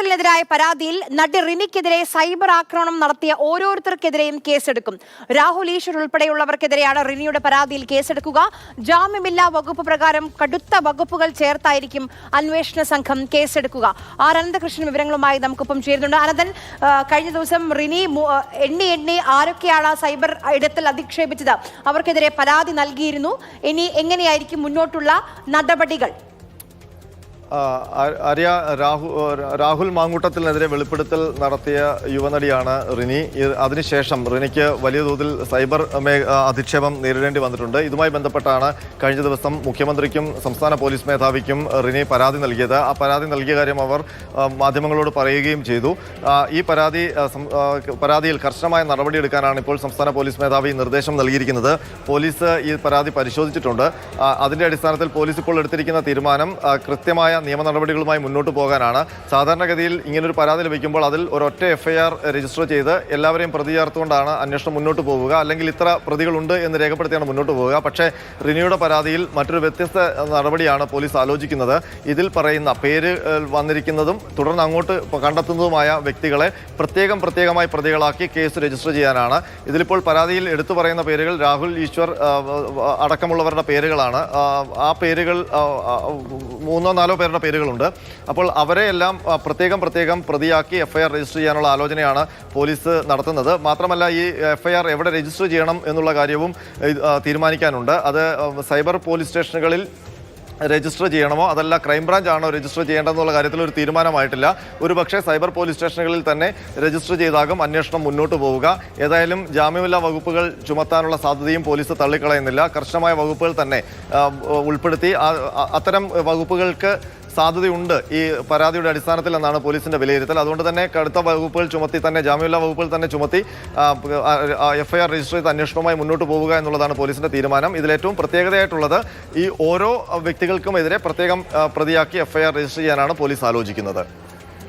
മങ്ങോട്ടിനെതിരായ പരാതിയിൽ നടി റിനിക്കെതിരെ സൈബർ ആക്രമണം നടത്തിയ ഓരോരുത്തർക്കെതിരെയും കേസെടുക്കും. രാഹുൽ ഈശ്വർ ഉൾപ്പെടെയുള്ളവർക്കെതിരെയാണ് റിനിയുടെ പരാതിയിൽ കേസെടുക്കുക. ജാമ്യമില്ലാ വകുപ്പ് പ്രകാരം കടുത്ത വകുപ്പുകൾ ചേർത്തായിരിക്കും അന്വേഷണ സംഘം കേസെടുക്കുക. അനന്തകൃഷ്ണൻ വിവരങ്ങളുമായി നമുക്കൊപ്പം ചേരുന്നുണ്ട്. അനന്തൻ, കഴിഞ്ഞ ദിവസം റിനി എണ്ണി ആരൊക്കെയാണ് സൈബർ ഇടത്തിൽ അധിക്ഷേപിച്ചത് അവർക്കെതിരെ പരാതി നൽകിയിരുന്നു. ഇനി എങ്ങനെയായിരിക്കും മുന്നോട്ടുള്ള നടപടികൾ? രാഹുൽ മാങ്കൂട്ടത്തിനെതിരെ വെളിപ്പെടുത്തൽ നടത്തിയ യുവനടിയാണ് റിനി. അതിനുശേഷം റിനിക്ക് വലിയ തോതിൽ സൈബർ അധിക്ഷേപം നേരിടേണ്ടി വന്നിട്ടുണ്ട്. ഇതുമായി ബന്ധപ്പെട്ടാണ് കഴിഞ്ഞ ദിവസം മുഖ്യമന്ത്രിക്കും സംസ്ഥാന പോലീസ് മേധാവിക്കും റിനി പരാതി നൽകിയത്. ആ പരാതി നൽകിയ കാര്യം അവർ മാധ്യമങ്ങളോട് പറയുകയും ചെയ്തു. ഈ പരാതിയിൽ കർശനമായ നടപടിയെടുക്കാനാണ് ഇപ്പോൾ സംസ്ഥാന പോലീസ് മേധാവി നിർദ്ദേശം നൽകിയിരിക്കുന്നത്. പോലീസ് ഈ പരാതി പരിശോധിച്ചിട്ടുണ്ട്. അതിന്റെ അടിസ്ഥാനത്തിൽ പോലീസ് ഇപ്പോൾ എടുത്തിരിക്കുന്ന തീരുമാനം കൃത്യമായ നിയമ നടപടികളുമായി മുന്നോട്ട് പോകാനാണ്. സാധാരണഗതിയിൽ ഇങ്ങനൊരു പരാതി ലഭിക്കുമ്പോൾ അതിൽ ഒരൊറ്റ FIR രജിസ്റ്റർ ചെയ്ത് എല്ലാവരെയും പ്രതി ചേർത്തുകൊണ്ടാണ് അന്വേഷണം മുന്നോട്ട് പോവുക, അല്ലെങ്കിൽ ഇത്ര പ്രതികളുണ്ട് എന്ന് രേഖപ്പെടുത്തിയാണ് മുന്നോട്ട് പോവുക. പക്ഷേ റിനിയുടെ പരാതിയിൽ മറ്റൊരു വ്യത്യസ്ത നടപടിയാണ് പോലീസ് ആലോചിക്കുന്നത്. ഇതിൽ പറയുന്ന പേര് വന്നിരിക്കുന്നതും തുടർന്ന് അങ്ങോട്ട് കണ്ടെത്തുന്നതുമായ വ്യക്തികളെ പ്രത്യേകമായി പ്രതികളാക്കി കേസ് രജിസ്റ്റർ ചെയ്യാനാണ്. ഇതിലിപ്പോൾ പരാതിയിൽ എടുത്തു പറയുന്ന പേരുകൾ രാഹുൽ ഈശ്വർ അടക്കമുള്ളവരുടെ പേരുകളാണ്. ആ പേരുകൾ 3-4 പേരുടെ പേരുകളുണ്ട്. അപ്പോൾ അവരെ എല്ലാം പ്രത്യേകം പ്രതിയാക്കി FIR രജിസ്റ്റർ ചെയ്യാനുള്ള ആലോചനയാണ് പോലീസ് നടത്തുന്നത്. മാത്രമല്ല, ഈ FIR എവിടെ രജിസ്റ്റർ ചെയ്യണം എന്നുള്ള കാര്യവും തീരുമാനിക്കാനുണ്ട്. അത് സൈബർ പോലീസ് സ്റ്റേഷനുകളിൽ രജിസ്റ്റർ ചെയ്യണമോ അതല്ല ക്രൈംബ്രാഞ്ച് ആണോ രജിസ്റ്റർ ചെയ്യേണ്ടതെന്നുള്ള കാര്യത്തിൽ ഒരു തീരുമാനമായിട്ടില്ല. ഒരുപക്ഷെ സൈബർ പോലീസ് സ്റ്റേഷനുകളിൽ തന്നെ രജിസ്റ്റർ ചെയ്താകും അന്വേഷണം മുന്നോട്ട് പോവുക. ഏതായാലും ജാമ്യമില്ലാ വകുപ്പുകൾ ചുമത്താനുള്ള സാധ്യതയും പോലീസ് തള്ളിക്കളയുന്നില്ല. കർശനമായ വകുപ്പുകൾ തന്നെ ഉൾപ്പെടുത്തി അത്തരം വകുപ്പുകൾക്ക് സാധ്യതയുണ്ട് ഈ പരാതിയുടെ അടിസ്ഥാനത്തിൽ എന്നാണ് പോലീസിന്റെ വിലയിരുത്തൽ. അതുകൊണ്ട് തന്നെ കടുത്ത വകുപ്പുകൾ ചുമത്തി തന്നെ, ജാമ്യമില്ലാ വകുപ്പുകൾ തന്നെ ചുമത്തി FIR രജിസ്റ്റർ ചെയ്ത് അന്വേഷണവുമായി മുന്നോട്ട് പോവുക എന്നുള്ളതാണ് പോലീസിന്റെ തീരുമാനം. ഇതിലേറ്റവും പ്രത്യേകതയായിട്ടുള്ളത് ഈ ഓരോ വ്യക്തികൾക്കും എതിരെ പ്രത്യേകം പ്രതിയാക്കി FIR രജിസ്റ്റർ ചെയ്യാനാണ് പോലീസ് ആലോചിക്കുന്നത്.